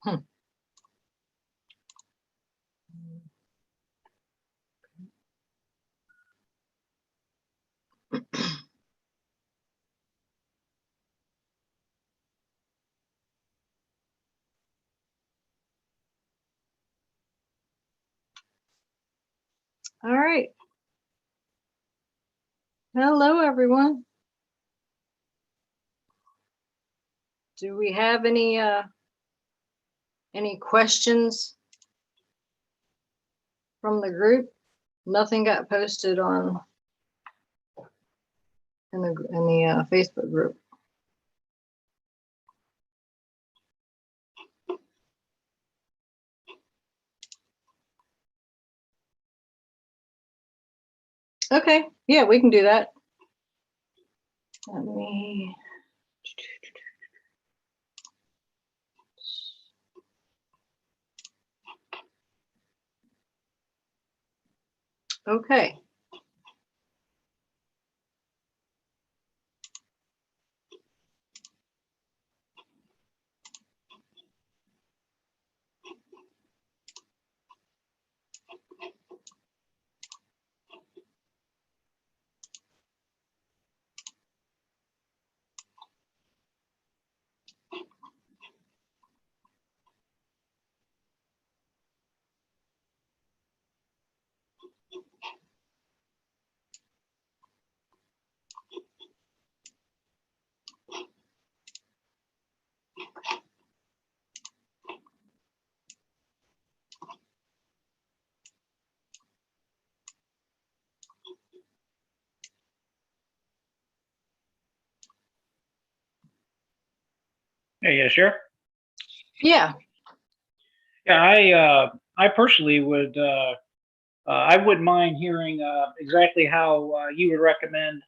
Hmm. All right. Hello, everyone. Do we have any questions from the group? Nothing got posted on in the Facebook group. Okay, yeah, we can do that. Let me. Okay. Hey, yeah, sure. Yeah. Yeah, I personally would, I wouldn't mind hearing exactly how you would recommend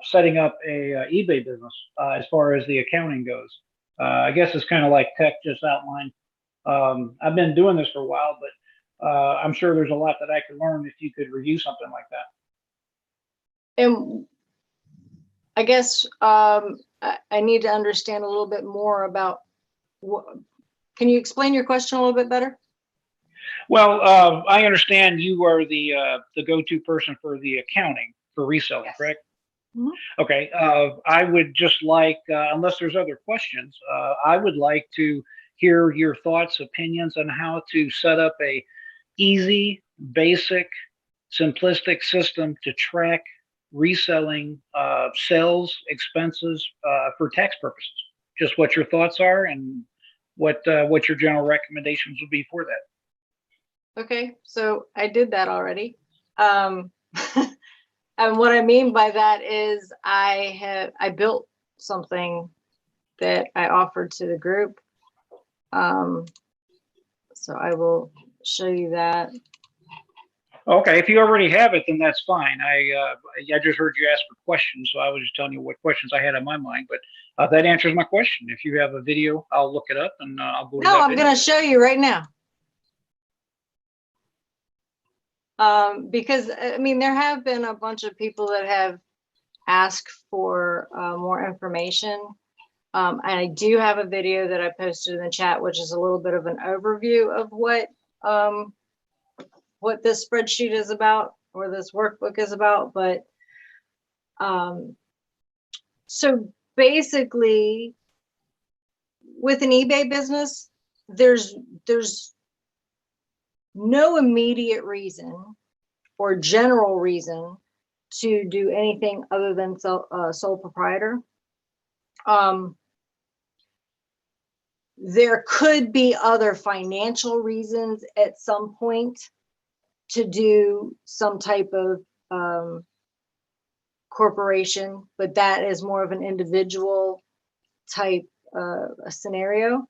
setting up a eBay business as far as the accounting goes. I guess it's kind of like Tech just outlined. I've been doing this for a while, but I'm sure there's a lot that I could learn if you could review something like that. And I guess I need to understand a little bit more about what. Can you explain your question a little bit better? Well, I understand you are the go-to person for the accounting for reselling, Yes. correct? Mhm. Okay. I would just like, unless there's other questions, I would like to hear your thoughts, opinions on how to set up a easy, basic, simplistic system to track reselling sales expenses for tax purposes. Just what your thoughts are and what your general recommendations would be for that. Okay, so I did that already. And what I mean by that is I built something that I offered to the group. So I will show you that. Okay, if you already have it, then that's fine. I just heard you ask for questions, so I was just telling you what questions I had on my mind. But that answers my question. If you have a video, I'll look it up and I'll go to that No, I'm video. going to show you right now. Because I mean, there have been a bunch of people that have asked for more information. And I do have a video that I posted in the chat, which is a little bit of an overview of what this spreadsheet is about or this workbook is about. But so basically, with an eBay business, there's no immediate reason or general reason to do anything other than sole proprietor. There could be other financial reasons at some point to do some type of corporation, but that is more of an individual type scenario.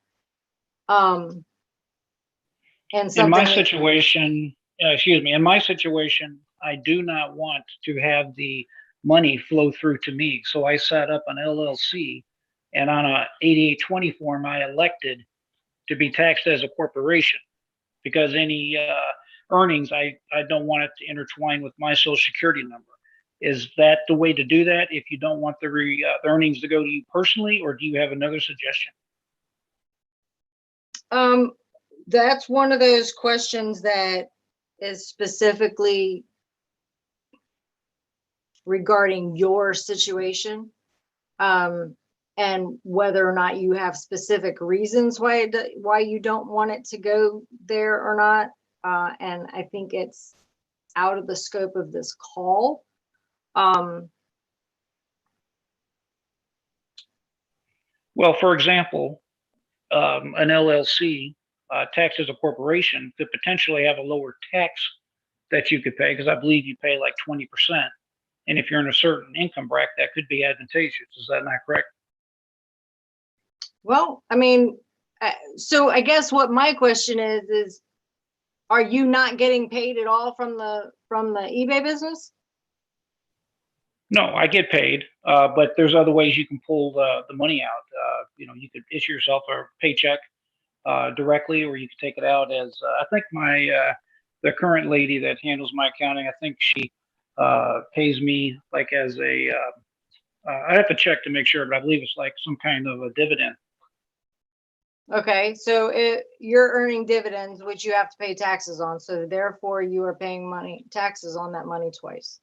And in my situation, in my situation, I do not want to have the money flow through to me. So I set up an LLC, and on a 8820 form, I elected to be taxed as a corporation because any earnings, I don't want it to intertwine with my social security number. Is that the way to do that if you don't want the earnings to go to you personally, or do you have another suggestion? That's one of those questions that is specifically regarding your situation, and whether or not you have specific reasons why you don't want it to go there or not. And I think it's out of the scope of this call. Well, for example, an LLC taxed as a corporation could potentially have a lower tax that you could pay, because I believe you pay like 20%. And if you're in a certain income bracket, that could be advantageous. Is that not correct? Well, I mean, so I guess what my question is, are you not getting paid at all from the eBay business? No, I get paid, but there's other ways you can pull the money out. You could issue yourself a paycheck directly, or you could take it out as I think the current lady that handles my accounting, I think she pays me like as a I have to check to make sure, but I believe it's like some kind of a dividend. Okay, so you're earning dividends, which you have to pay taxes on. So therefore, you are paying taxes on that money twice.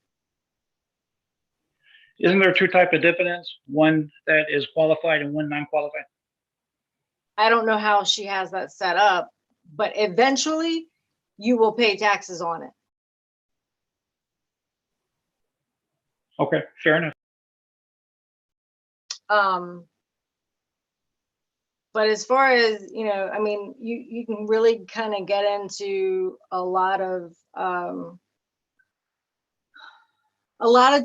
Isn't there two types of dividends? One that is qualified and one non-qualified? I don't know how she has that set up, but eventually you will pay taxes on it. Okay, fair enough. But as far as, I mean, you can really kind of get into a lot of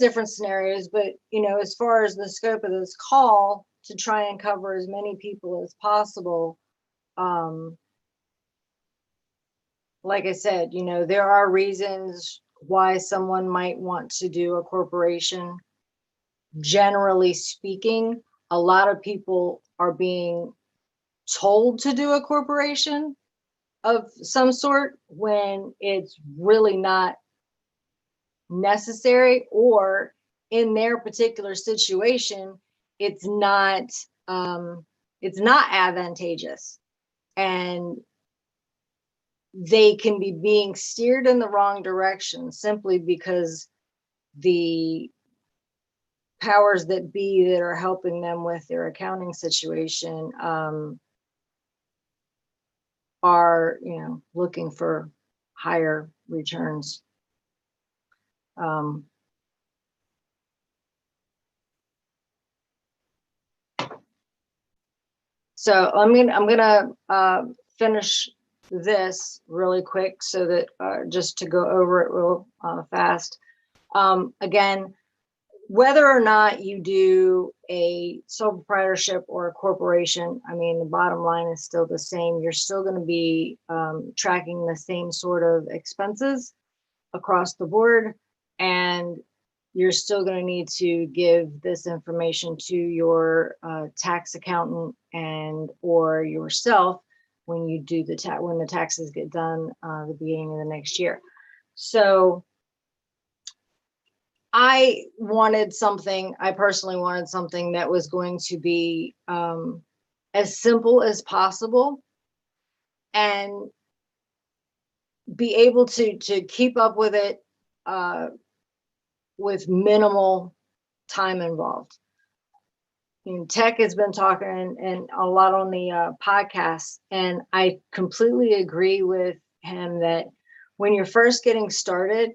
different scenarios, but as far as the scope of this call, to try and cover as many people as possible, like I said, there are reasons why someone might want to do a corporation. Generally speaking, a lot of people are being told to do a corporation of some sort when it's really not necessary, or in their particular situation, it's not advantageous, and they can be being steered in the wrong direction simply because the powers that be that are helping them with their accounting situation are looking for higher returns. So I'm gonna finish this really quick so that just to go over it real fast. Again, whether or not you do a sole proprietorship or a corporation, I mean, the bottom line is still the same. You're still going to be tracking the same sort of expenses across the board, and you're still going to need to give this information to your tax accountant and or yourself when you do when the taxes get done the beginning of the next year. So I personally wanted something that was going to be as simple as possible and be able to keep up with it with minimal time involved. Tech has been talking and a lot on the podcast, and I completely agree with him that when you're first getting started,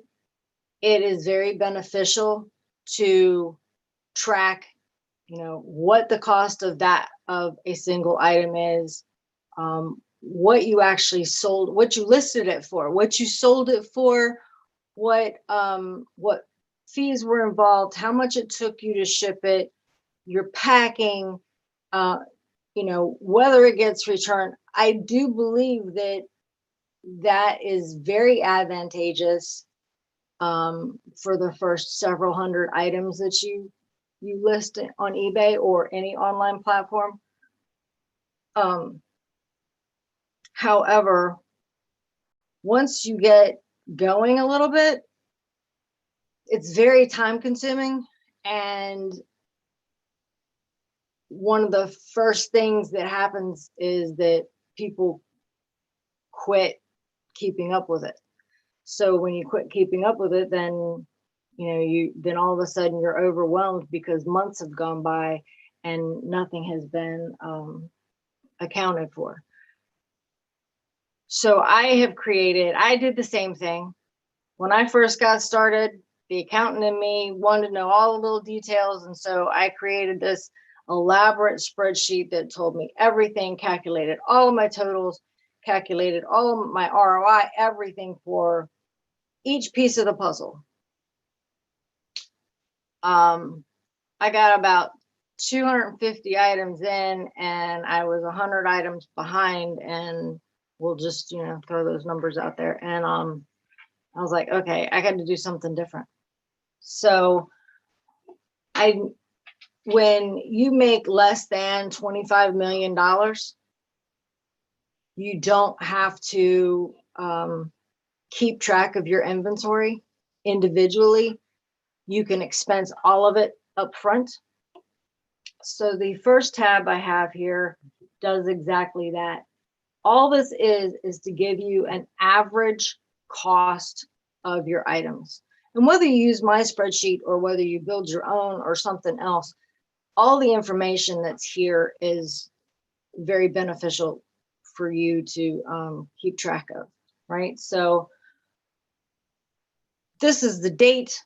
it is very beneficial to track, what the cost of a single item is, what you actually sold, what you listed it for, what you sold it for, what fees were involved, how much it took you to ship it, your packing, whether it gets returned. I do believe that is very advantageous for the first several hundred items that you list on eBay or any online platform. However, once you get going a little bit, it's very time consuming, and one of the first things that happens is that people quit keeping up with it. So when you quit keeping up with it, then then all of a sudden you're overwhelmed because months have gone by and nothing has been accounted for. So I did the same thing. When I first got started, the accountant in me wanted to know all the little details. And so I created this elaborate spreadsheet that told me everything, calculated all of my totals, calculated all of my ROI, everything for each piece of the puzzle. I got about 250 items in and I was 100 items behind, and we'll just, throw those numbers out there. And I was like, okay, I got to do something different. So when you make less than $25 million, you don't have to keep track of your inventory individually. You can expense all of it up front. So the first tab I have here does exactly that. All this is to give you an average cost of your items. And whether you use my spreadsheet or whether you build your own or something else, all the information that's here is very beneficial for you to keep track of, right? So this is the date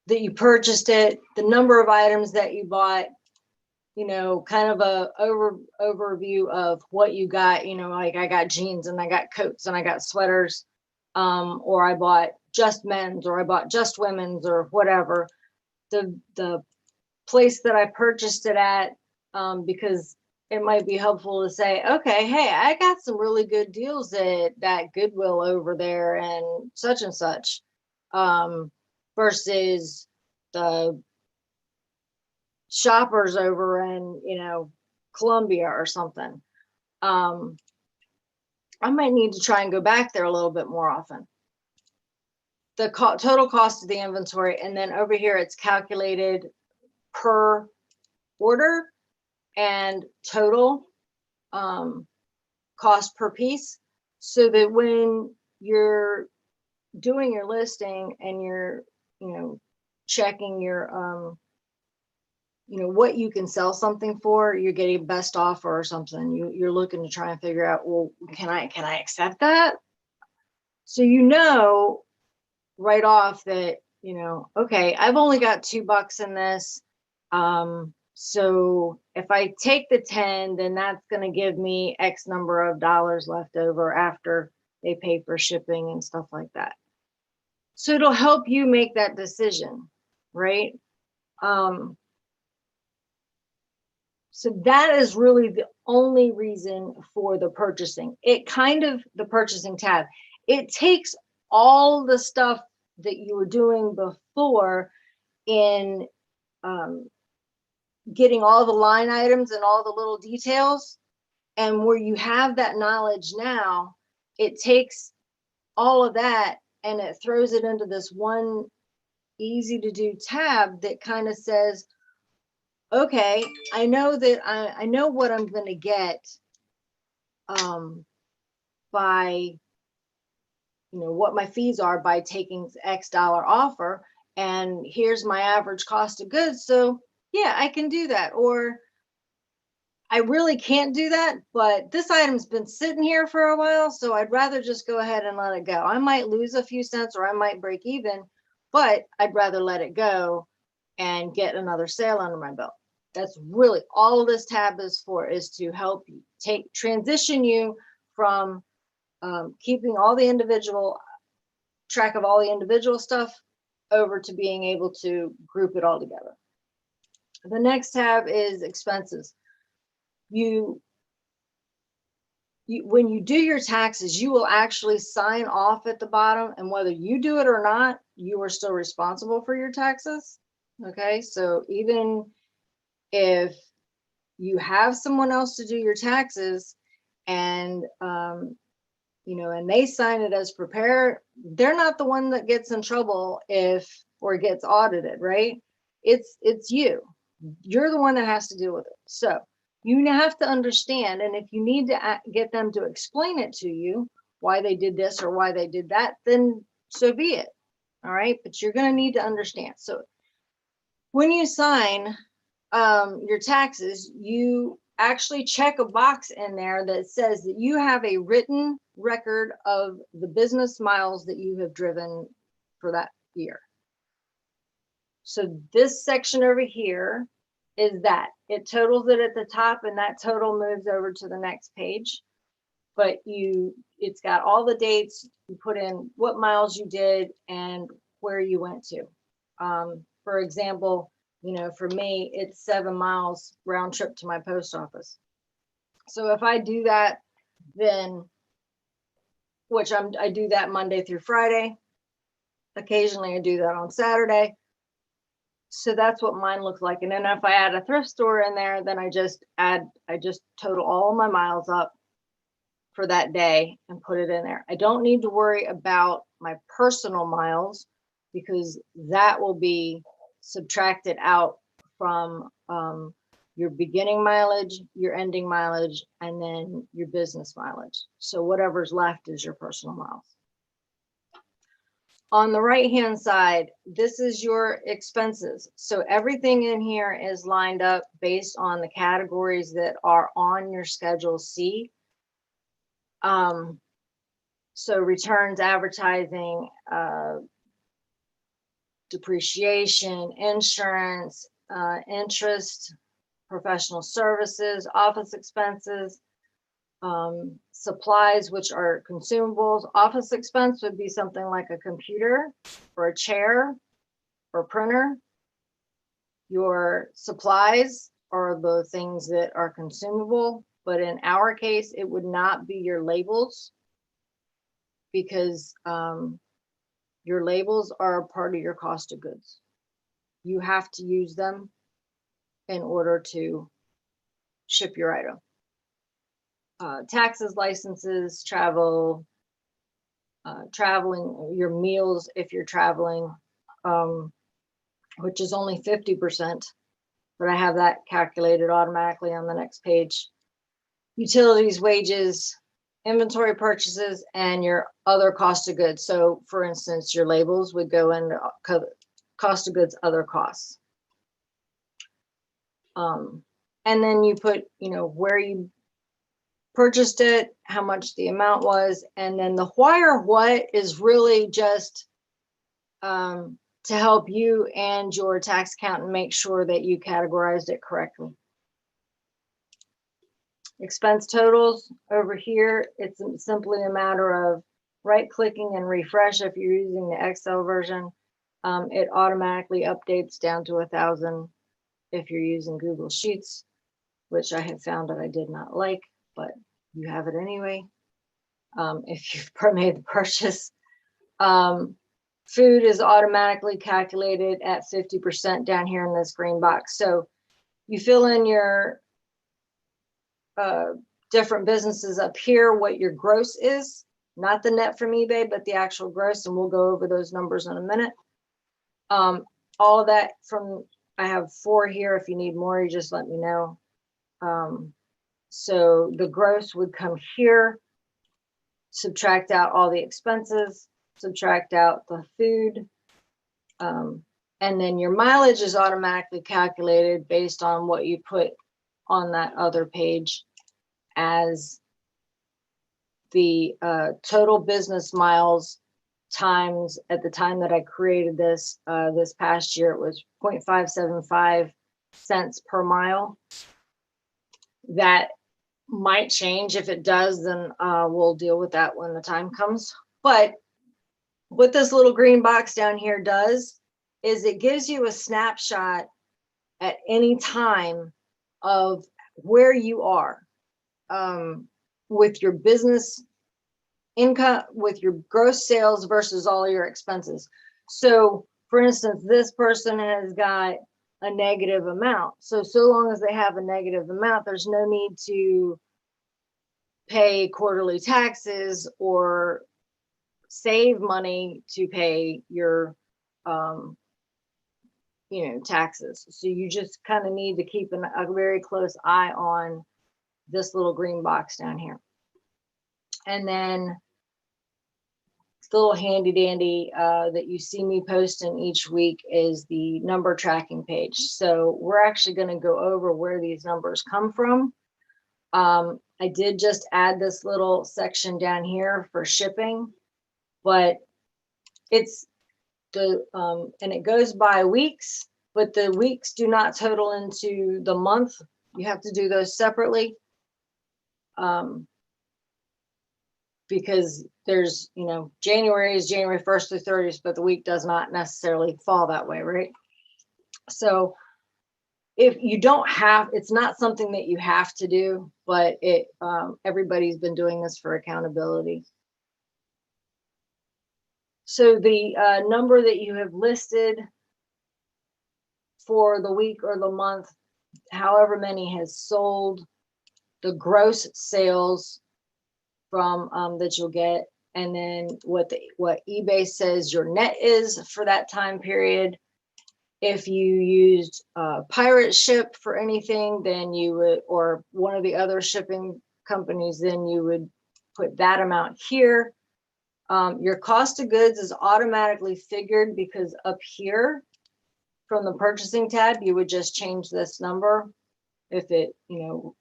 that you purchased it, the number of items that you bought, kind of a overview of what you got, like I got jeans and I got coats and I got sweaters, or I bought just men's or I bought just women's or whatever. The place that I purchased it at, because it might be helpful to say, okay, hey, I got some really good deals at that Goodwill over there and such, versus the Shoppers over in, Columbia or something. I might need to try and go back there a little bit more often. The total cost of the inventory, and then over here it's calculated per order and total cost per piece, so that when you're doing your listing and you're checking your what you can sell something for, you're getting best offer or something, you're looking to try and figure out, well, can I accept that? So right off that okay, I've only got $2 in this, so if I take the 10, then that's going to give me X number of dollars left over after they pay for shipping and stuff like that. So it'll help you make that decision, right? So that is really the only reason for the purchasing. The purchasing tab, it takes all the stuff that you were doing before in getting all the line items and all the little details, and where you have that knowledge now, it takes all of that and it throws it into this one easy to do tab that kind of says, okay, I know that I know what I'm going to get by what my fees are by taking X dollar offer, and here's my average cost of goods. So yeah, I can do that. Or I really can't do that, but this item's been sitting here for a while, so I'd rather just go ahead and let it go. I might lose a few cents or I might break even, but I'd rather let it go and get another sale under my belt. That's really all this tab is for, is to help you transition you from keeping all the individual track of all the individual stuff over to being able to group it all together. The next tab is expenses. When you do your taxes, you will actually sign off at the bottom, and whether you do it or not, you are still responsible for your taxes. Okay, so even if you have someone else to do your taxes and and they sign it as prepared, they're not the one that gets in trouble or gets audited, right? It's you. You're the one that has to deal with it. So You have to understand, and if you need to get them to explain it to you, why they did this or why they did that, then so be it. All right, but you're going to need to understand. So when you sign your taxes, you actually check a box in there that says that you have a written record of the business miles that you have driven for that year. So this section over here is that it totals it at the top, and that total moves over to the next page. But it's got all the dates. You put in what miles you did and where you went to. For example, for me, it's 7 miles round trip to my post office. So if I do that, then, which I do that Monday through Friday. Occasionally I do that on Saturday. So that's what mine looks like. And then if I add a thrift store in there, then I just total all my miles up for that day and put it in there. I don't need to worry about my personal miles because that will be subtracted out from your beginning mileage, your ending mileage, and then your business mileage. So whatever's left is your personal miles. On the right-hand side, this is your expenses. So everything in here is lined up based on the categories that are on your Schedule C. So returns, advertising, depreciation, insurance, interest, professional services, office expenses, supplies, which are consumables. Office expense would be something like a computer or a chair or printer. Your supplies are the things that are consumable, but in our case, it would not be your labels because your labels are a part of your cost of goods. You have to use them in order to ship your item. Taxes, licenses, traveling, your meals if you're traveling, which is only 50%, but I have that calculated automatically on the next page. Utilities, wages, inventory purchases, and your other cost of goods. So for instance, your labels would go into cost of goods, other costs. And then you put, where you purchased it, how much the amount was, and then the why or what is really just to help you and your tax accountant make sure that you categorized it correctly. Expense totals over here, it's simply a matter of right-clicking and refresh. If you're using the Excel version, it automatically updates down to 1,000. If you're using Google Sheets, which I have found that I did not like, but you have it anyway. If you've made the purchase, food is automatically calculated at 50% down here in this green box. So you fill in your different businesses up here, what your gross is, not the net from eBay, but the actual gross, and we'll go over those numbers in a minute. All of that I have 4 here. If you need more, you just let me know. So the gross would come here, subtract out all the expenses, subtract out the food, and then your mileage is automatically calculated based on what you put on that other page as the total business miles times, at the time that I created this past year, it was 0.575 cents per mile. That might change. If it does, then we'll deal with that when the time comes. But what this little green box down here does is it gives you a snapshot at any time of where you are with your business income, with your gross sales versus all your expenses. So for instance, this person has got a negative amount. So long as they have a negative amount, there's no need to pay quarterly taxes or save money to pay your taxes. So you just kind of need to keep a very close eye on this little green box down here. And then the little handy dandy that you see me posting each week is the number tracking page. So we're actually going to go over where these numbers come from. I did just add this little section down here for shipping, but it's and it goes by weeks, but the weeks do not total into the month. You have to do those separately. Because there's, January is January 1st through 30th, but the week does not necessarily fall that way, right? So if you don't have, it's not something that you have to do, but everybody's been doing this for accountability. So the number that you have listed for the week or the month, however many has sold, the gross sales from that you'll get, and then what eBay says your net is for that time period. If you used pirate ship for anything, then you would, or one of the other shipping companies, then you would put that amount here. Your cost of goods is automatically figured because up here from the purchasing tab, you would just change this number. If it,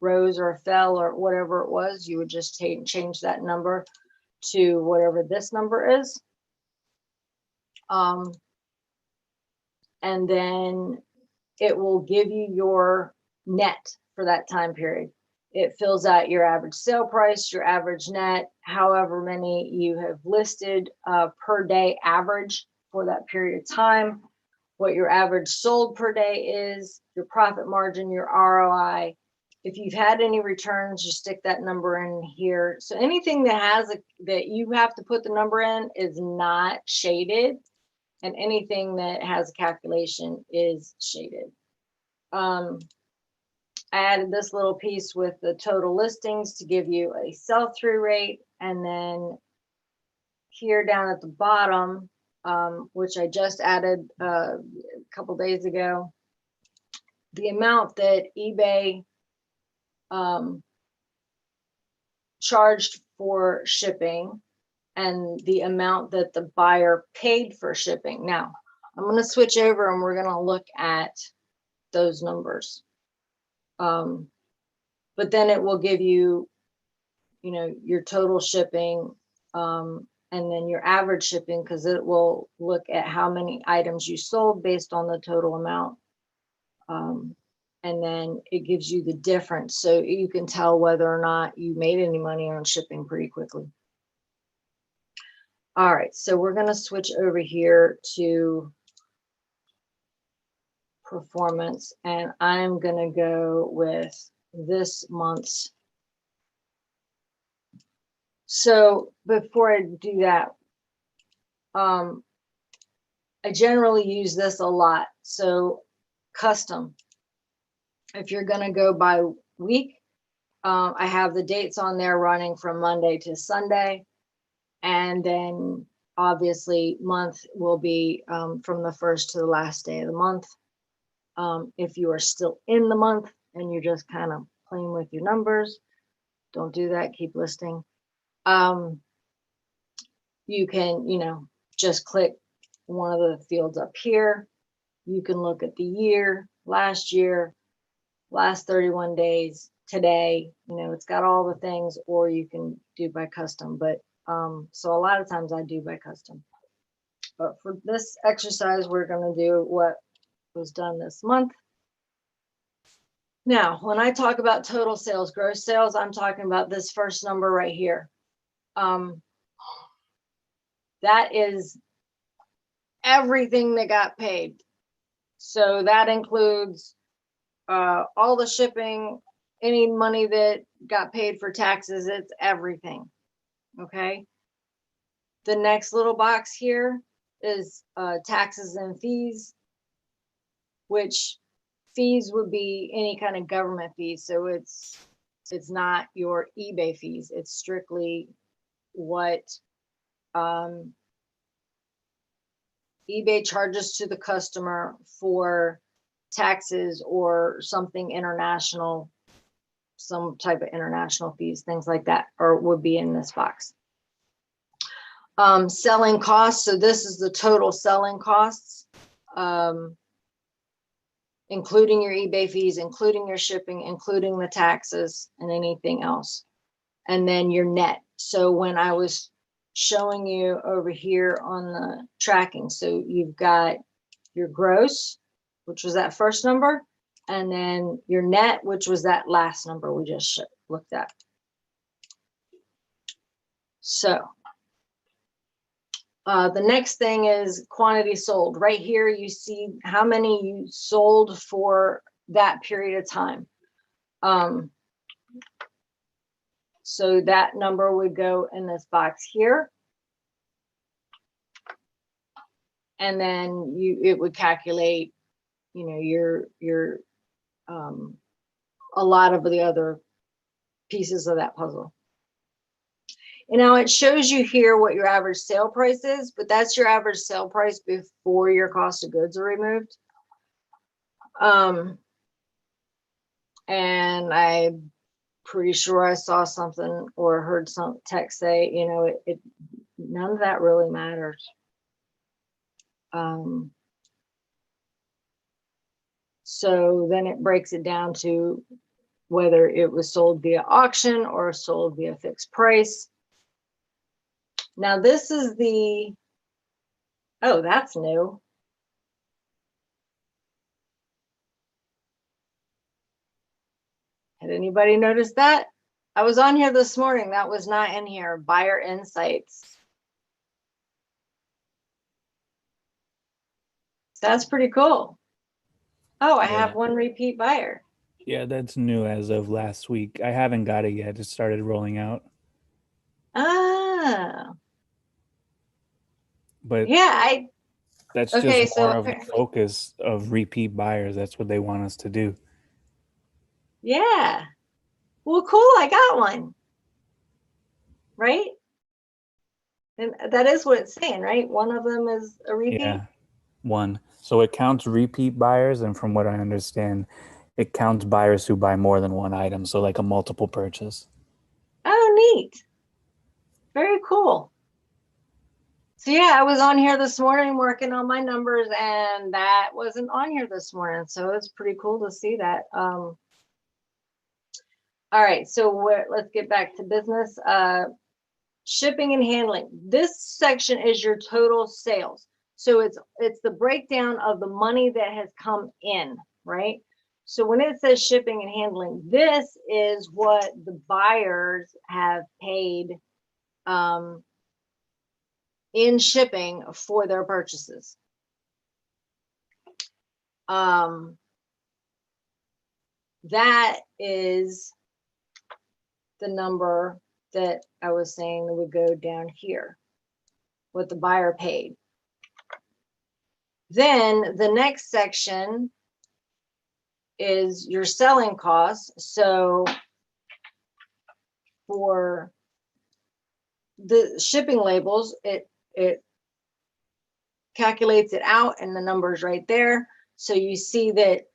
rose or fell or whatever it was, you would just change that number to whatever this number is. And then it will give you your net for that time period. It fills out your average sale price, your average net, however many you have listed per day average for that period of time, what your average sold per day is, your profit margin, your ROI. If you've had any returns, you stick that number in here. So anything that has that you have to put the number in is not shaded, and anything that has a calculation is shaded. I added this little piece with the total listings to give you a sell-through rate, and then here down at the bottom, which I just added a couple days ago, the amount that eBay charged for shipping and the amount that the buyer paid for shipping. Now, I'm going to switch over and we're going to look at those numbers. But then it will give you, your total shipping, and then your average shipping, because it will look at how many items you sold based on the total amount. And then it gives you the difference. So you can tell whether or not you made any money on shipping pretty quickly. All right, so we're going to switch over here to performance, and I'm going to go with this month's. So before I do that, I generally use this a lot. So custom, if you're going to go by week, I have the dates on there running from Monday to Sunday. And then obviously month will be from the first to the last day of the month. If you are still in the month and you're just kind of playing with your numbers, don't do that, keep listing. You can, just click one of the fields up here. You can look at the year, last 31 days, today, it's got all the things, or you can do by custom. But so a lot of times I do by custom. But for this exercise, we're going to do what was done this month. Now, when I talk about total sales, gross sales, I'm talking about this first number right here. That is everything that got paid. So that includes all the shipping, any money that got paid for taxes, it's everything. Okay. The next little box here is taxes and fees, which fees would be any kind of government fees. So it's not your eBay fees. It's strictly what eBay charges to the customer for taxes or something international, some type of international fees, things like that, or would be in this box. Selling costs. So this is the total selling costs, including your eBay fees, including your shipping, including the taxes and anything else. And then your net. So when I was showing you over here on the tracking, so you've got your gross, which was that first number, and then your net, which was that last number we just looked at. So the next thing is quantity sold. Right here, you see how many you sold for that period of time. So that number would go in this box here. And then it would calculate, you know, a lot of the other pieces of that puzzle. And now it shows you here what your average sale price is, but that's your average sale price before your cost of goods are removed. And I'm pretty sure I saw something or heard some text say, you know, none of that really matters. So then it breaks it down to whether it was sold via auction or sold via fixed price. Now this is oh, that's new. Had anybody noticed that? I was on here this morning. That was not in here. Buyer insights. That's pretty cool. Oh, I have one repeat buyer. Yeah, that's new as of last week. I haven't got it yet. It started rolling out. Ah. But yeah, that's okay, just more so of the focus of repeat buyers. That's what they want us to do. yeah. Well, cool. I got one. Right? And that is what it's saying, right? One of them is a repeat. Yeah, one. So it counts repeat buyers, and from what I understand, it counts buyers who buy more than one item. So like a multiple purchase. Oh, neat. Very cool. So yeah, I was on here this morning working on my numbers, and that wasn't on here this morning. So it's pretty cool to see that. All right, so let's get back to business. Shipping and handling. This section is your total sales. So it's the breakdown of the money that has come in, right? So when it says shipping and handling, this is what the buyers have paid in shipping for their purchases. That is the number that I was saying that would go down here, what the buyer paid. Then the next section is your selling costs. So for the shipping labels, it calculates it out and the number's right there. So you see that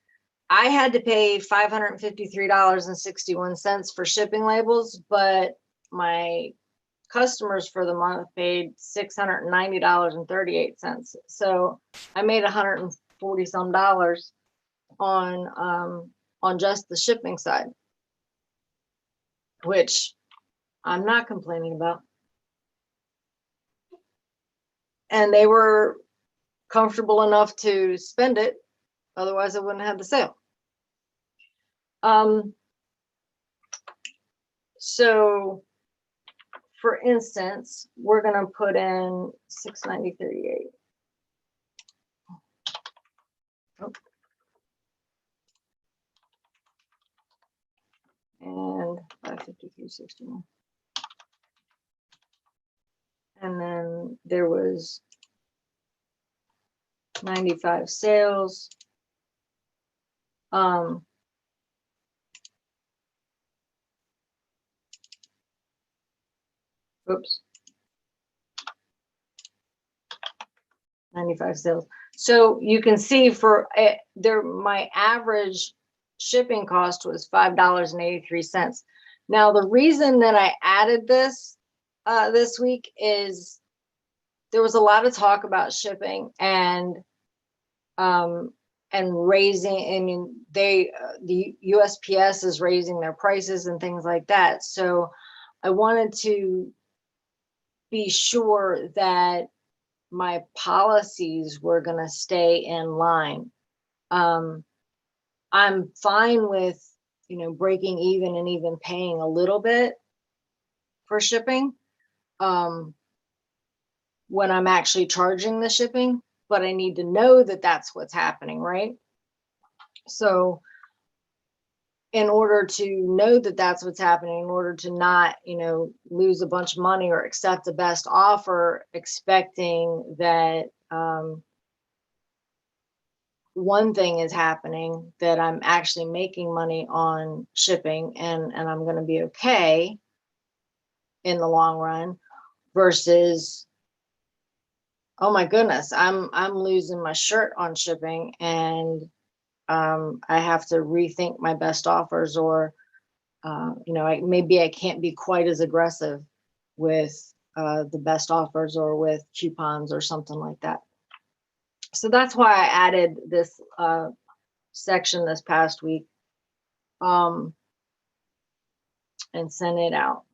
I had to pay $553.61 for shipping labels, but my customers for the month paid $690.38. So I made $140 some on just the shipping side, which I'm not complaining about. And they were comfortable enough to spend it, otherwise I wouldn't have the sale. So for instance, we're going to put in 690.38. Oh. And 553.61. And then there was 95 sales. Oops. 95 sales. So you can see for there, my average shipping cost was $5.83. Now, the reason that I added this this week is there was a lot of talk about shipping and raising, and they the USPS is raising their prices and things like that. So I wanted to be sure that my policies were going to stay in line. I'm fine with, you know, breaking even and even paying a little bit for shipping when I'm actually charging the shipping, but I need to know that that's what's happening, right? So in order to know that that's what's happening, in order to not, you know, lose a bunch of money or accept the best offer, expecting that one thing is happening, that I'm actually making money on shipping and I'm going to be okay in the long run, versus, oh my goodness, I'm losing my shirt on shipping, and I have to rethink my best offers, or you know, maybe I can't be quite as aggressive with the best offers or with coupons or something like that. So that's why I added this section this past week and sent it out.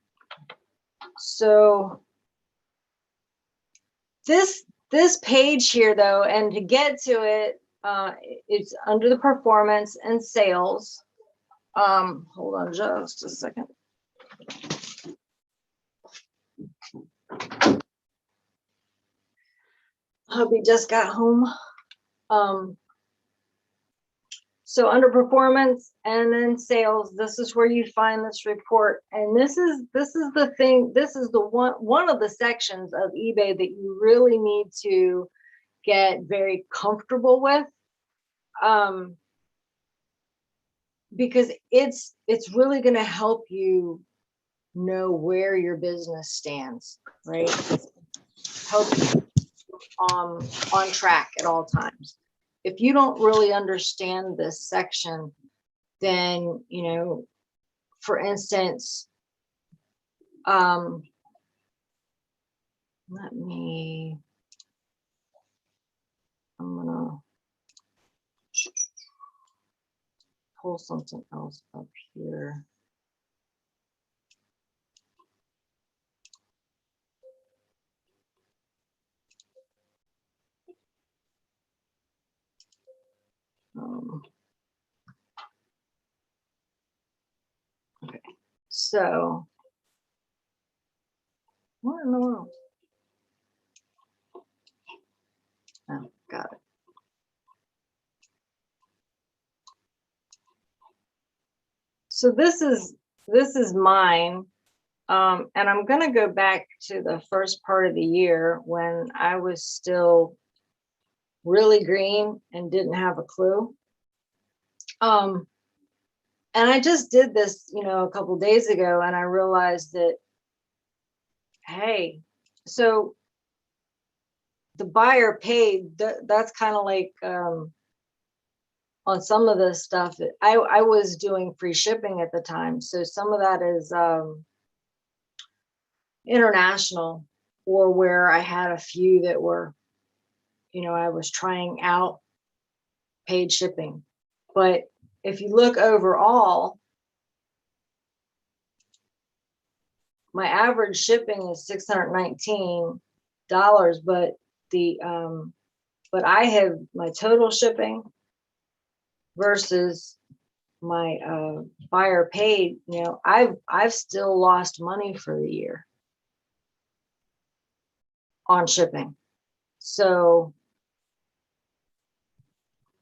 So this page here, though, and to get to it, it's under the performance and sales. Hold on just a second. Hubby just got home. So under performance and then sales, this is where you find this report. And this is the thing, this is the one of the sections of eBay that you really need to get very comfortable with. Because it's really going to help you know where your business stands, right? Help you on track at all times. If you don't really understand this section, then, you know, for instance, let me, I'm gonna pull something else up here. Okay, so what in the world? Oh, got it. So this is mine, and I'm gonna go back to the first part of the year when I was still really green and didn't have a clue. And I just did this, you know, a couple days ago, and I realized that, hey, so the buyer paid, that's kind of like on some of the stuff that I was doing free shipping at the time. So some of that is international, or where I had a few that were, you know, I was trying out paid shipping. But if you look overall, my average shipping is $619, but but I have my total shipping versus my buyer paid, you know, I've still lost money for the year on shipping. So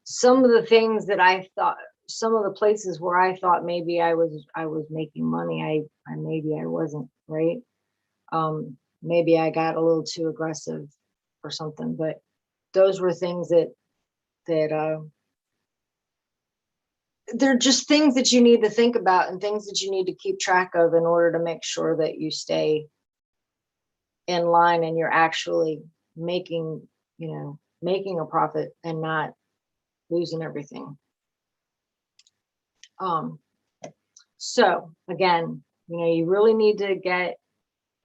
some of the things that I thought, some of the places where I thought maybe I was making money, I maybe I wasn't, right? Maybe I got a little too aggressive or something, but those were things that they're just things that you need to think about and things that you need to keep track of in order to make sure that you stay in line and you're actually making, you know, making a profit and not losing everything. So again, you really need to get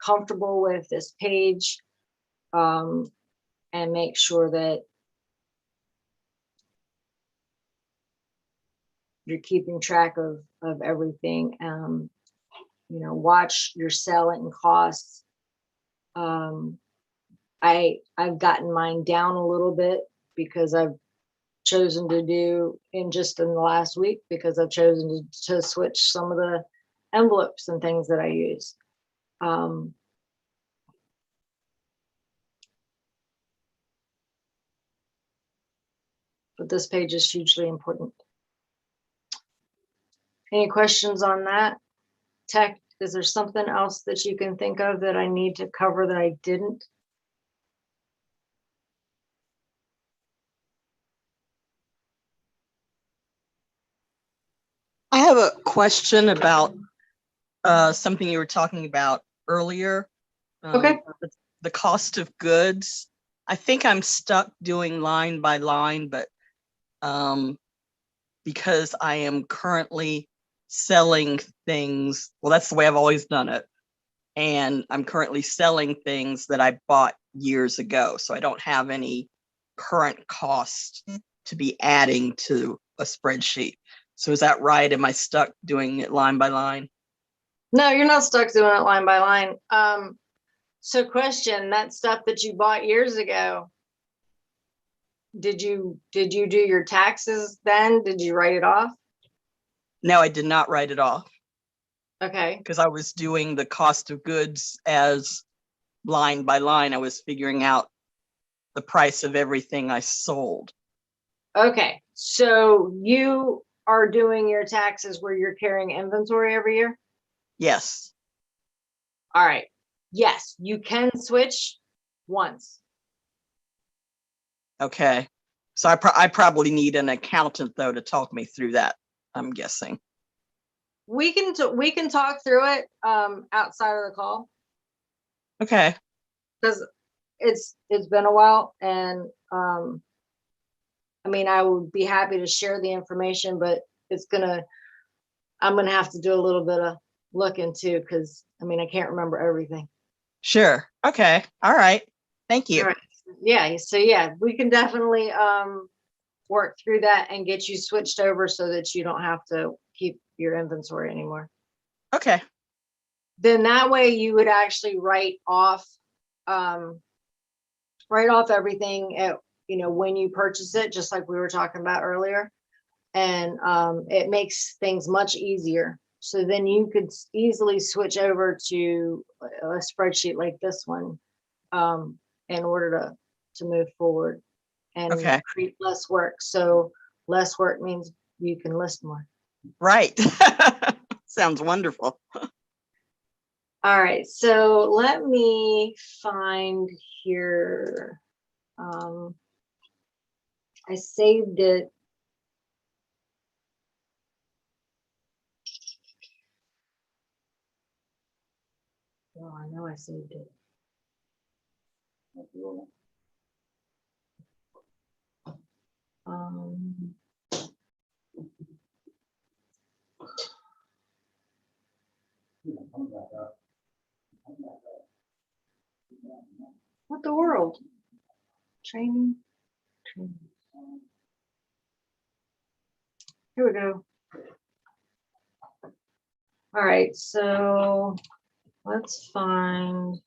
comfortable with this page, and make sure that you're keeping track of everything. Watch your selling costs. I've gotten mine down a little bit because I've chosen to do in the last week, because I've chosen to switch some of the envelopes and things that I use. But this page is hugely important. Any questions on that? Tech, is there something else that you can think of that I need to cover that I didn't? I have a question about something you were talking about earlier. Okay. The cost of goods. I think I'm stuck doing line by line, but because I am currently selling things, well, that's the way I've always done it. And I'm currently selling things that I bought years ago. So I don't have any current cost to be adding to a spreadsheet. So is that right? Am I stuck doing it line by line? No, you're not stuck doing it line by line. So question, that stuff that you bought years ago, did you do your taxes then? Did you write it off? No, I did not write it off. Okay. Because I was doing the cost of goods as line by line. I was figuring out the price of everything I sold. Okay. So you are doing your taxes where you're carrying inventory every year? Yes. All right. Yes, you can switch once. Okay. So I probably need an accountant though to talk me through that, I'm guessing. We can talk through it outside of the call, Okay. because it's been a while, and I mean, I would be happy to share the information, but I'm gonna have to do a little bit of looking too, because I mean, I can't remember everything. Sure. Okay. All right. Thank you. All right. Yeah. So yeah, we can definitely work through that and get you switched over so that you don't have to keep your inventory anymore. Okay. Then that way you would actually write off everything at, when you purchase it, just like we were talking about earlier. And it makes things much easier. So then you could easily switch over to a spreadsheet like this one in order to move forward and create less work. So less work means you can list more. Right. Sounds wonderful. All right, so let me find here. I saved it. Oh, I know I saved it. What the world? Training. Here we go. All right, so let's find.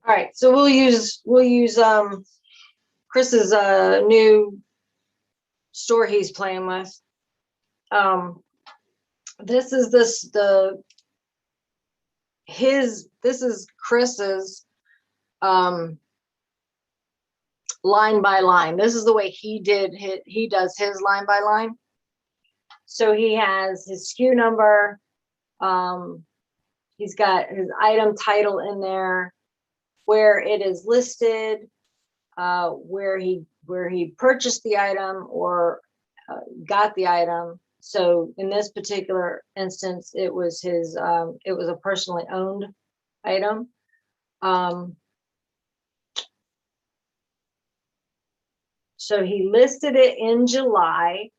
All right, so we'll use Chris's new store he's playing with. This is Chris's line by line. This is the way he does his line by line. So he has his SKU number. He's got his item title in there, where it is listed, where he purchased the item or got the item, So in this particular instance, it was his, it was a personally owned item. So he listed it in July.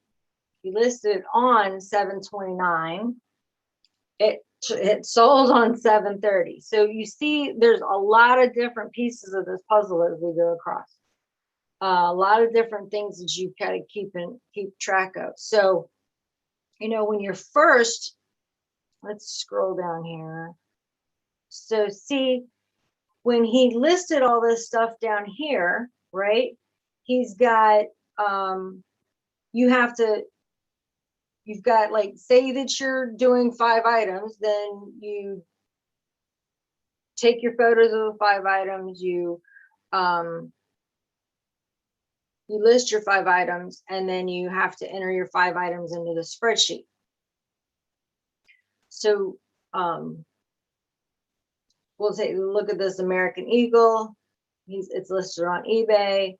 He listed it on 7/29. It sold on 7/30. So you see, there's a lot of different pieces of this puzzle as we go across. A lot of different things that you gotta keep track of. So, you know, when you're first, let's scroll down here. So see, when he listed all this stuff down here, right? He's got, you've got, like, say that you're doing 5 items, then you take your photos of the 5 items, you list your 5 items, and then you have to enter your 5 items into the spreadsheet. So we'll take a look at this American Eagle. It's listed on eBay.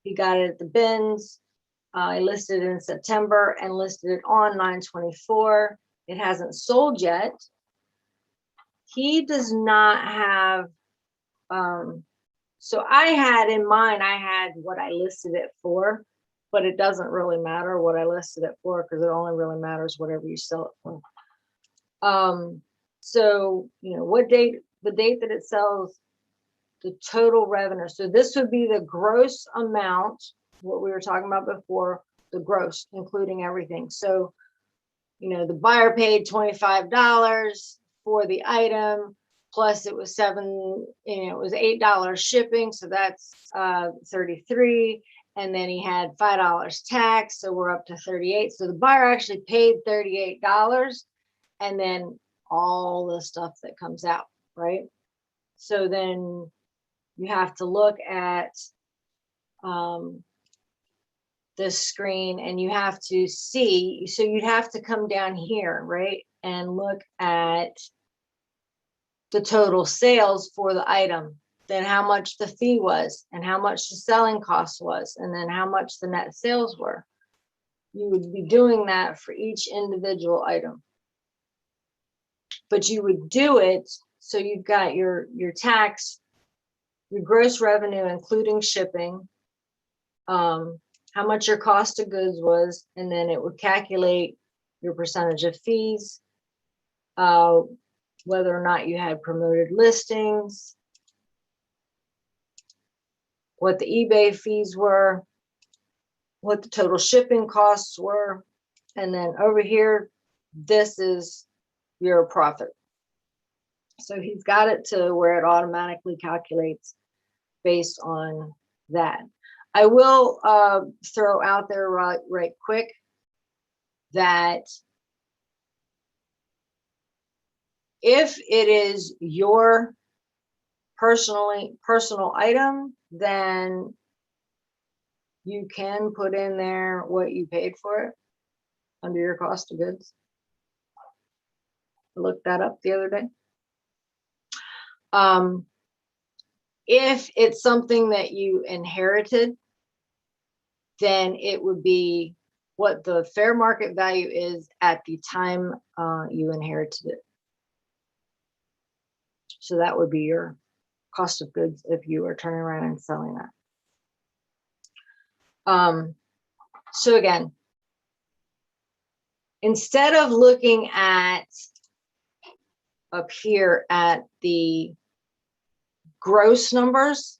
He got it at the bins. I listed it in September and listed it on 9/24. It hasn't sold yet. He does not have, so I had in mind, I had what I listed it for, but it doesn't really matter what I listed it for, because it only really matters whatever you sell it for. So, you know, what date, the date that it sells, the total revenue. So this would be the gross amount, what we were talking about before, the gross, including everything. So, you know, the buyer paid $25 for the item, plus it was it was $8 shipping, so that's 33, and then he had $5 tax, so we're up to 38. So the buyer actually paid $38, and then all the stuff that comes out, right? So then you have to look at this screen, and you have to see, so you'd have to come down here, right, and look at the total sales for the item, then how much the fee was, and how much the selling cost was, and then how much the net sales were. You would be doing that for each individual item, but you would do it so you've got your tax, your gross revenue including shipping, how much your cost of goods was, and then it would calculate your percentage of fees, whether or not you had promoted listings, what the eBay fees were, what the total shipping costs were, and then over here, this is your profit. So he's got it to where it automatically calculates based on that. I will throw out there right quick that if it is your personal item, then you can put in there what you paid for it under your cost of goods. I looked that up the other day. If it's something that you inherited, then it would be what the fair market value is at the time you inherited it. So that would be your cost of goods if you are turning around and selling that. So again, instead of looking at up here at the gross numbers,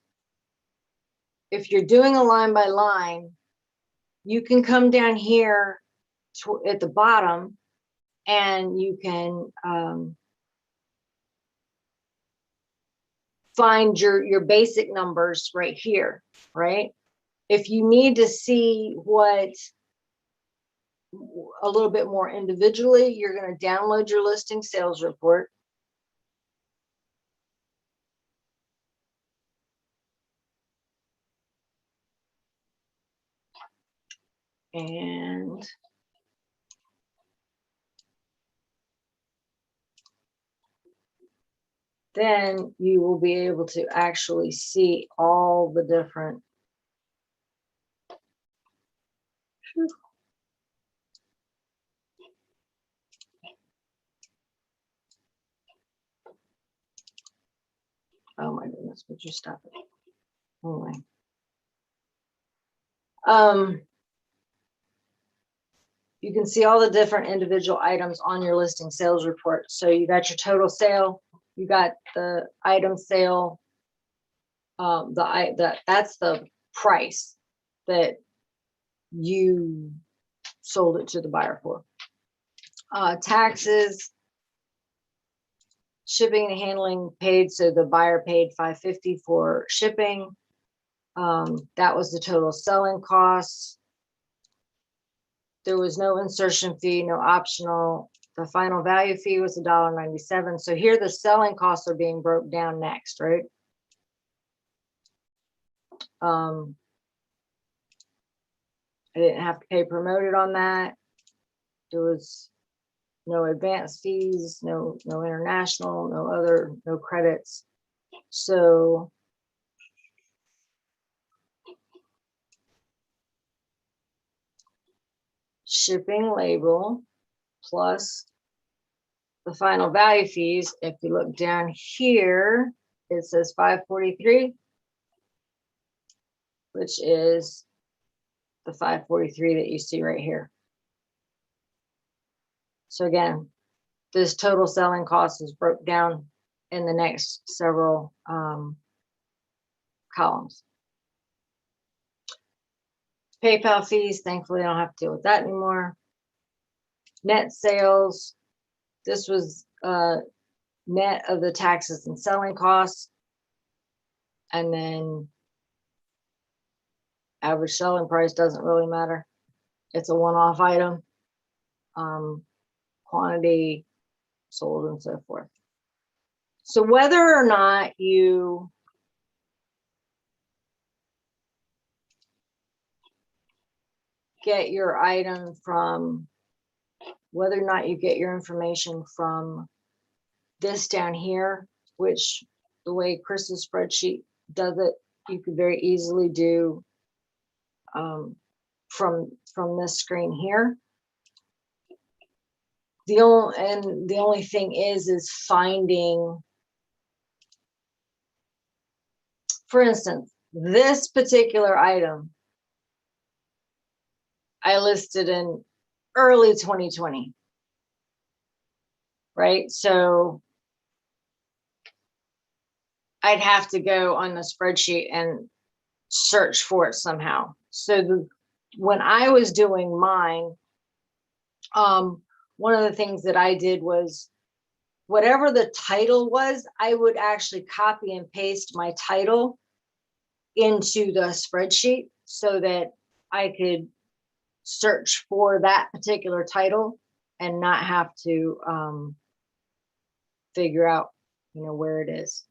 if you're doing a line by line, you can come down here at the bottom and you can find your basic numbers right here, right? If you need to see what a little bit more individually, you're going to download your listing sales report. And then you will be able to actually see all the different Dennis, would you stop it? Anyway. You can see all the different individual items on your listing sales report. So you got your total sale, you got the item sale, that's the price that you sold it to the buyer for. Taxes, shipping and handling paid, so the buyer paid $5.50 for shipping. That was the total selling costs. There was no insertion fee, no optional. The final value fee was $1.97. So here the selling costs are being broke down next, right? I didn't have to pay promoted on that. There was no advance fees, no international, no credits. So shipping label plus the final value fees. If you look down here, it says $5.43, which is the $5.43 that you see right here. So again, this total selling cost is broke down in the next several columns. PayPal fees, thankfully I don't have to deal with that anymore. Net sales, this was net of the taxes and selling costs. And then average selling price doesn't really matter. It's a one-off item. Quantity sold and so forth. So whether or not you get your item from, whether or not you get your information from this down here, which the way Chris's spreadsheet does it, you could very easily do from this screen here. The only thing is finding, for instance, this particular item I listed in early 2020, right? So I'd have to go on the spreadsheet and search for it somehow. So when I was doing mine, one of the things that I did was whatever the title was, I would actually copy and paste my title into the spreadsheet so that I could search for that particular title and not have to figure out, where it is.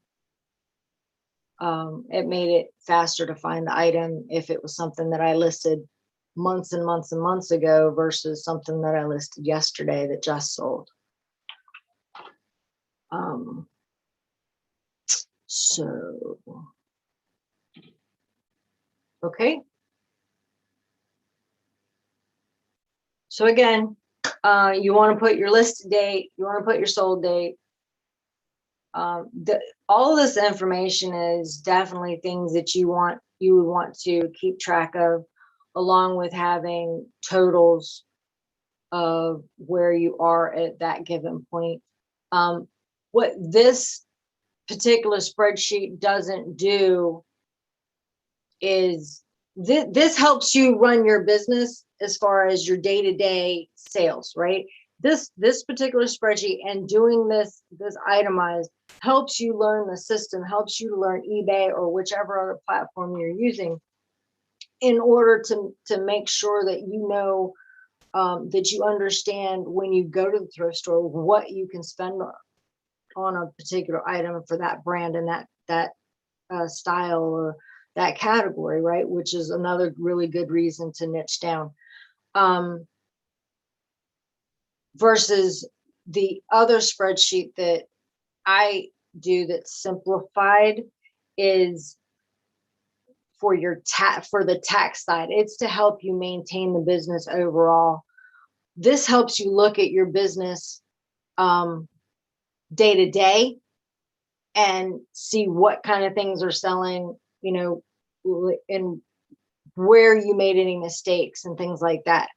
It made it faster to find the item if it was something that I listed months and months and months ago versus something that I listed yesterday that just sold. So, okay. So again, you want to put your list date, you want to put your sold date. All of this information is definitely things that you would want to keep track of, along with having totals of where you are at that given point. What this particular spreadsheet doesn't do is this helps you run your business as far as your day-to-day sales, right? This particular spreadsheet and doing this itemized helps you learn the system, helps you learn eBay or whichever other platform you're using, in order to make sure that that you understand when you go to the thrift store what you can spend on a particular item for that brand and that style or that category, right? Which is another really good reason to niche down. Versus the other spreadsheet that I do that's simplified is for the tax side. It's to help you maintain the business overall. This helps you look at your business day to day and see what kind of things are selling, you know, and where you made any mistakes and things like that.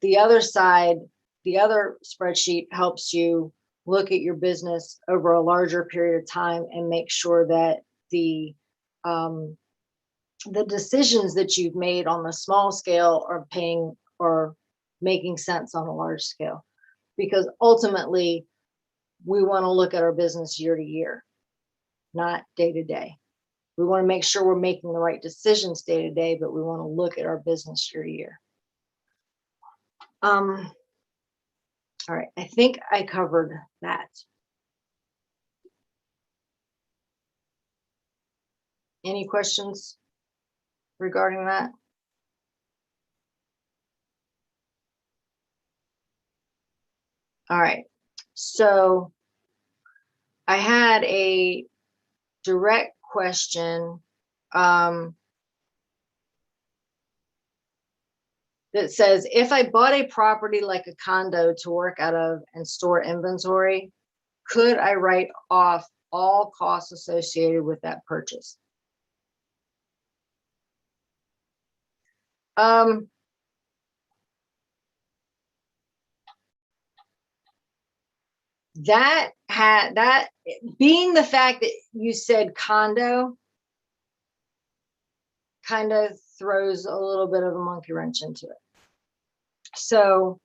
The other side, the other spreadsheet helps you look at your business over a larger period of time and make sure that the decisions that you've made on the small scale are paying or making sense on a large scale. Because ultimately, we want to look at our business year to year, not day to day. We want to make sure we're making the right decisions day to day, but we want to look at our business year to year. All right, I think I covered that. Any questions regarding that? All right, so I had a direct question that says, if I bought a property like a condo to work out of and store inventory, could I write off all costs associated with that purchase? That being the fact that you said condo kind of throws a little bit of a monkey wrench into it. So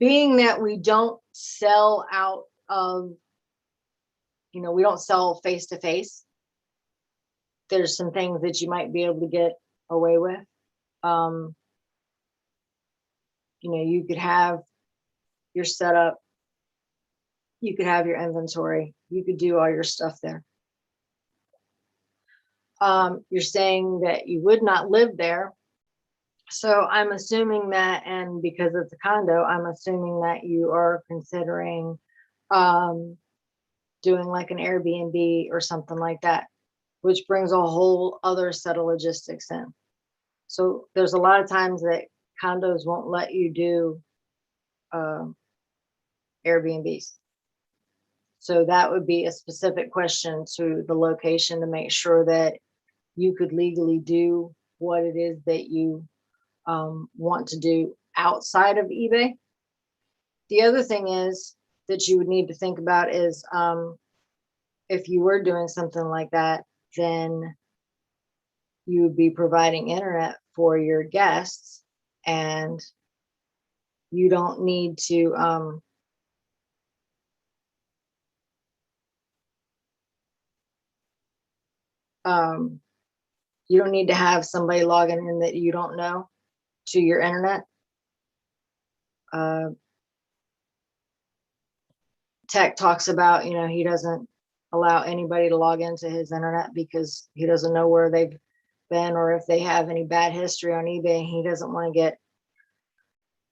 being that we don't sell out of, you know, we don't sell face to face, there's some things that you might be able to get away with. You know, you could have your setup, you could have your inventory, you could do all your stuff there. You're saying that you would not live there. So I'm assuming that, and because it's a condo, I'm assuming that you are considering doing like an Airbnb or something like that, which brings a whole other set of logistics in. So there's a lot of times that condos won't let you do Airbnbs. So that would be a specific question to the location to make sure that you could legally do what it is that you want to do outside of eBay. The other thing is that you would need to think about is if you were doing something like that, then you would be providing internet for your guests, and you don't need to you don't need to have somebody logging in that you don't know to your internet. Tech talks about, you know, he doesn't allow anybody to log into his internet because he doesn't know where they've been or if they have any bad history on eBay. He doesn't want to get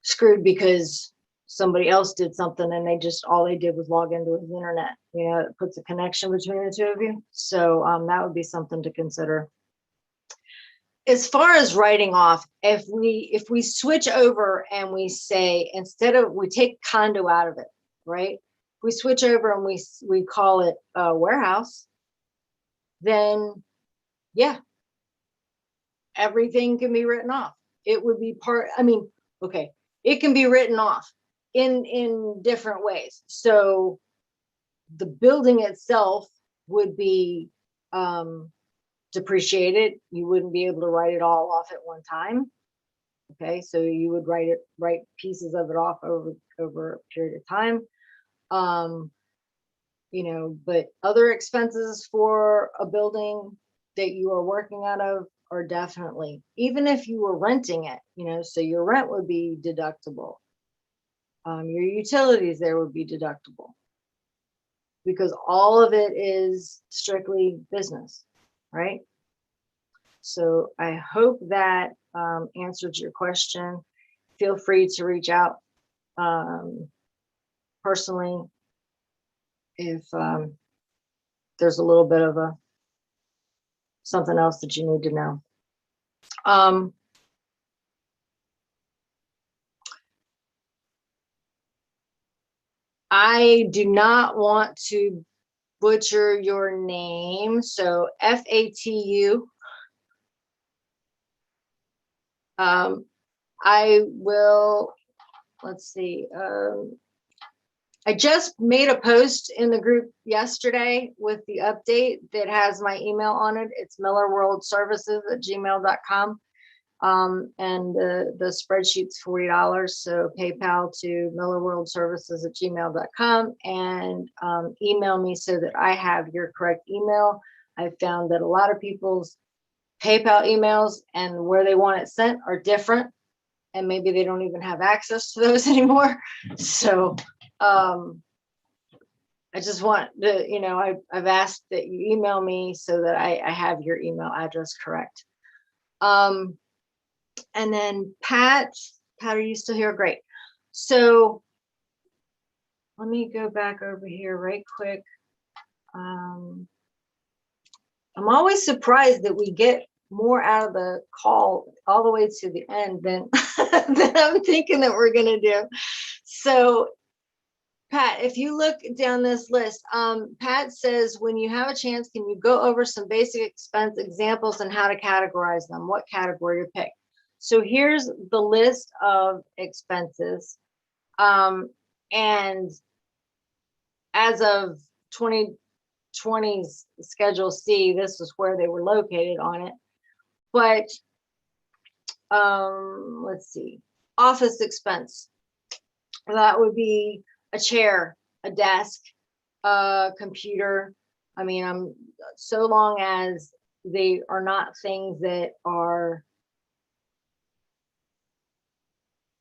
screwed because somebody else did something and they just, all they did was log into his internet. You know, it puts a connection between the two of you. So that would be something to consider. As far as writing off, if we switch over and we say, instead of, we take condo out of it, right? We switch over and we call it a warehouse, then yeah, everything can be written off. It would be part, I mean, okay, it can be written off in different ways. So the building itself would be depreciated. You wouldn't be able to write it all off at one time. Okay, so you would write pieces of it off over a period of time. You know, but other expenses for a building that you are working out of are definitely, even if you were renting it, you know, so your rent would be deductible. Your utilities there would be deductible because all of it is strictly business, right? So I hope that answered your question. Feel free to reach out personally if there's a little bit of something else that you need to know. I do not want to butcher your name. So FATU. I will, let's see. I just made a post in the group yesterday with the update that has my email on it. It's millerworldservices@gmail.com. And the spreadsheet's $40. So PayPal to millerworldservices@gmail.com and email me so that I have your correct email. I found that a lot of people's PayPal emails and where they want it sent are different, and maybe they don't even have access to those anymore. So I just want to, I've asked that you email me so that I have your email address correct. And then Pat, are you still here? Great. So let me go back over here right quick. I'm always surprised that we get more out of the call all the way to the end than, than I'm thinking that we're going to do. So Pat, if you look down this list, Pat says, when you have a chance, can you go over some basic expense examples and how to categorize them? What category to pick? So here's the list of expenses. And as of 2020's Schedule C, this is where they were located on it. But let's see, office expense. That would be a chair, a desk, a computer. I mean, so long as they are not things that are,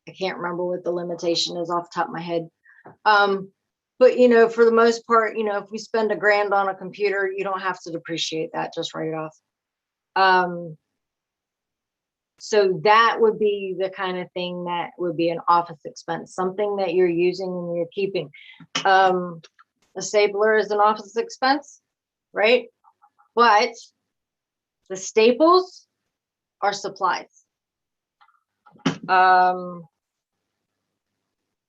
I can't remember what the limitation is off the top of my head. But for the most part, if we spend $1,000 on a computer, you don't have to depreciate that, just write it off. So that would be the kind of thing that would be an office expense, something that you're using and you're keeping. A stapler is an office expense, right? But the staples are supplies.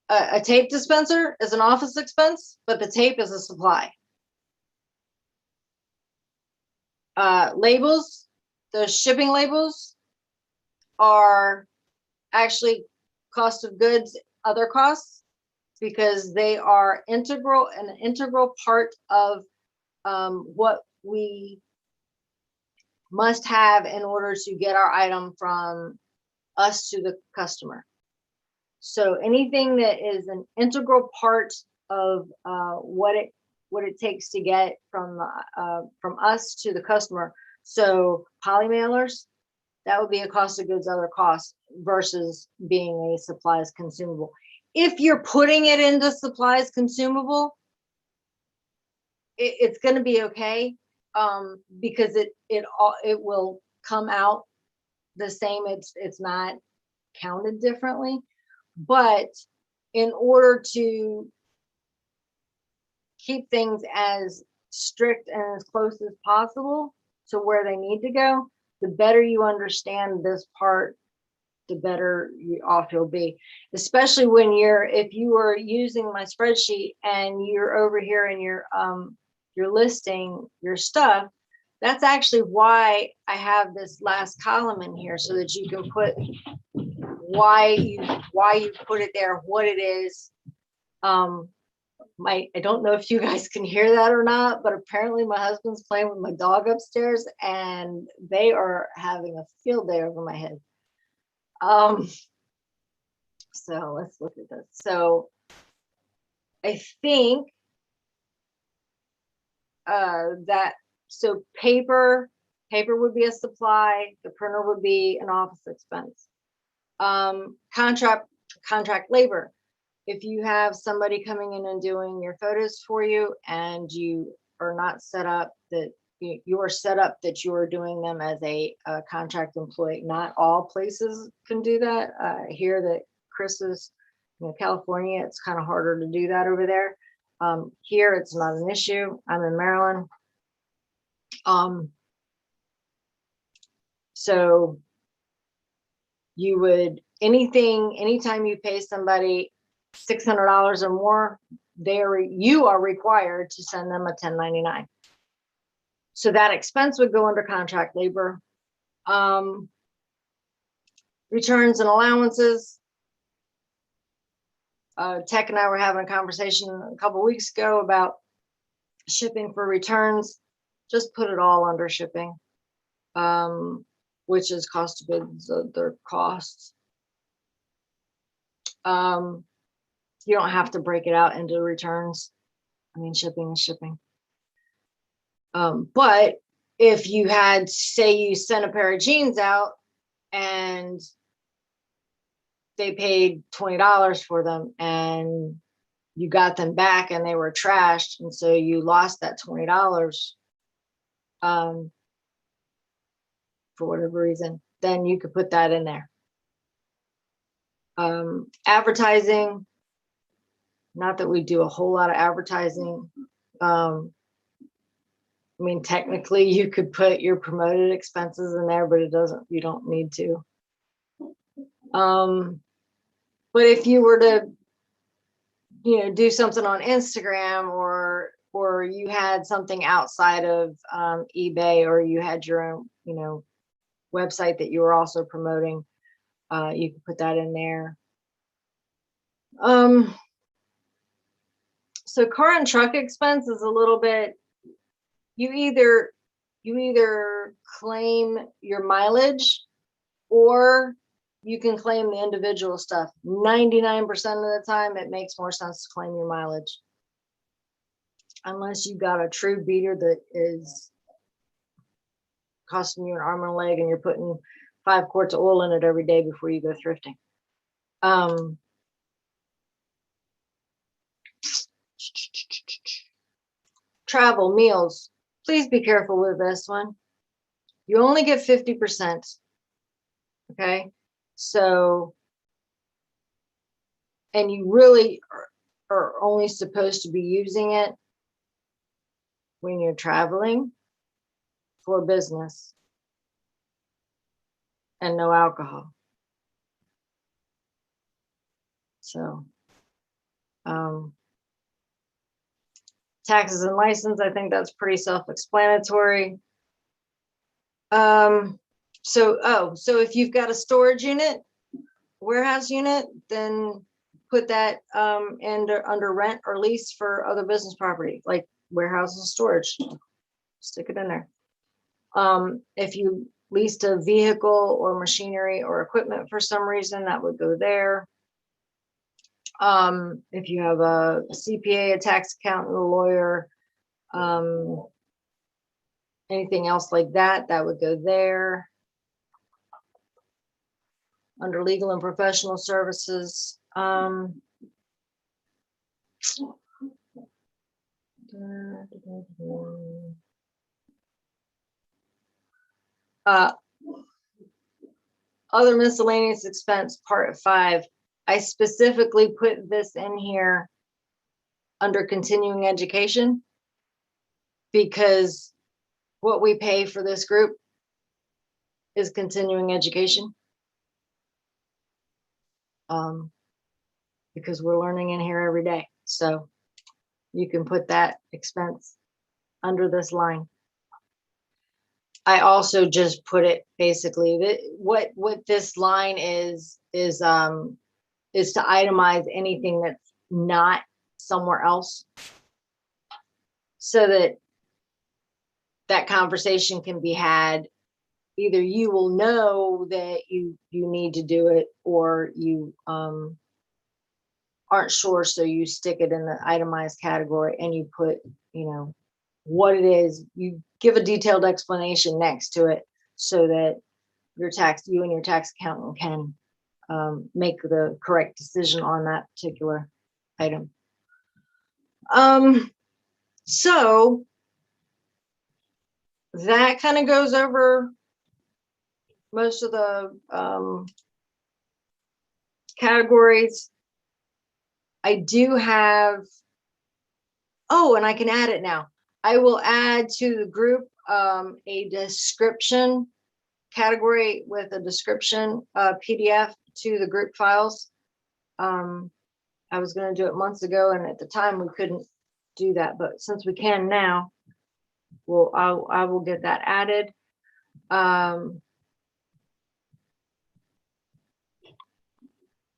A tape dispenser is an office expense, but the tape is a supply. Labels, the shipping labels are actually cost of goods, other costs, because they are an integral part of what we must have in order to get our item from us to the customer. So anything that is an integral part of what it takes to get from us to the customer. So poly mailers, that would be a cost of goods, other costs versus being a supplies consumable. If you're putting it into supplies consumable, it's going to be okay, because it will come out the same. It's not counted differently. But in order to keep things as strict and as close as possible to where they need to go, the better you understand this part, the better off you'll be. Especially when if you are using my spreadsheet and you're over here and you're listing your stuff, that's actually why I have this last column in here, so that you can put why you put it there, what it is. I don't know if you guys can hear that or not, but apparently my husband's playing with my dog upstairs and they are having a field day over my head. So let's look at this. So I think so paper would be a supply, the printer would be an office expense. Contract labor. If you have somebody coming in and doing your photos for you and you are not set up that you are set up that you are doing them as a contract employee, not all places can do that. Here that Chris is in California, it's kind of harder to do that over there. Here it's not an issue. I'm in Maryland. So you would anytime you pay somebody $600 or more, you are required to send them a 1099. So that expense would go under contract labor. Returns and allowances. Tech and I were having a conversation a couple weeks ago about shipping for returns. Just put it all under shipping, which is cost of goods, their costs. You don't have to break it out into returns. I mean, shipping is shipping. But if you had, say you sent a pair of jeans out and they paid $20 for them and you got them back and they were trashed, and so you lost that $20 for whatever reason, then you could put that in there. Advertising, not that we do a whole lot of advertising. I mean, technically you could put your promoted expenses in there, but you don't need to. But if you were to, do something on Instagram, or you had something outside of eBay, or you had your own, website that you were also promoting, you could put that in there. So car and truck expense is a little bit, you either claim your mileage, or you can claim the individual stuff. 99% of the time, it makes more sense to claim your mileage. Unless you got a true beater that is costing you an arm and a leg and you're putting 5 quarts of oil in it every day before you go thrifting. Travel, meals. Please be careful with this one. You only get 50%. Okay. So, and you really are only supposed to be using it when you're traveling for business, and no alcohol. So, taxes and license, I think that's pretty self-explanatory. So if you've got a storage unit, warehouse unit, then put that under rent or lease for other business property, like warehouse and storage. Stick it in there. If you leased a vehicle or machinery or equipment for some reason, that would go there. If you have a CPA, a tax accountant, a lawyer, anything else like that, that would go there. Under legal and professional services. Other miscellaneous expense, part 5. I specifically put this in here under continuing education because what we pay for this group is continuing education. Because we're learning in here every day. So you can put that expense under this line. I also just put it basically, what this line is to itemize anything that's not somewhere else, so that conversation can be had. Either you will know that you need to do it, or you aren't sure, so you stick it in the itemized category and you put, what it is. You give a detailed explanation next to it so that you and your tax accountant can make the correct decision on that particular item. So that kind of goes over most of the categories. I do have, and I can add it now. I will add to the group a description category with a description PDF to the group files. I was going to do it months ago, and at the time we couldn't do that, but since we can now, I will get that added.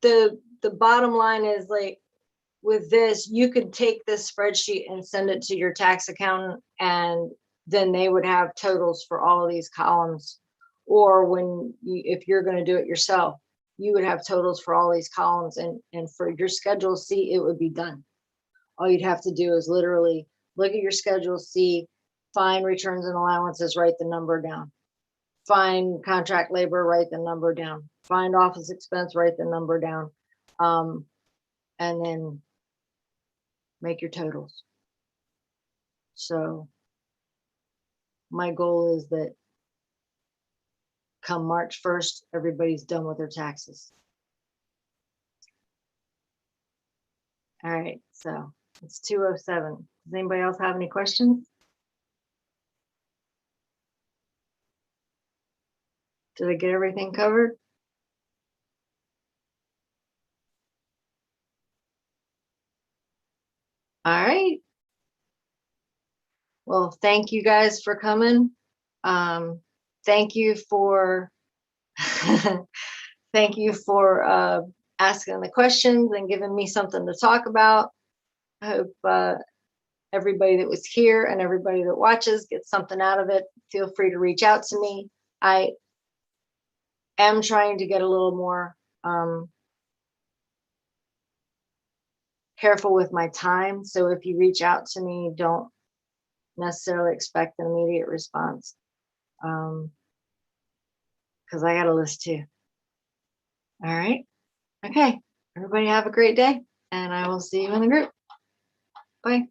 The bottom line is, like, with this, you could take this spreadsheet and send it to your tax accountant, and then they would have totals for all of these columns. Or if you're going to do it yourself, you would have totals for all these columns, and for your Schedule C, it would be done. All you'd have to do is literally look at your Schedule C, find returns and allowances, write the number down. Find contract labor, write the number down. Find office expense, write the number down. And then make your totals. So my goal is that come March 1st, everybody's done with their taxes. All right, so it's 2:07. Does anybody else have any questions? Did I get everything covered? All right. Well, thank you guys for coming. Thank you for thank you for asking the questions and giving me something to talk about. I hope everybody that was here and everybody that watches gets something out of it. Feel free to reach out to me. I am trying to get a little more careful with my time. So if you reach out to me, don't necessarily expect an immediate response, because I got a list too. All right. Okay. Everybody have a great day, and I will see you in the group. Bye.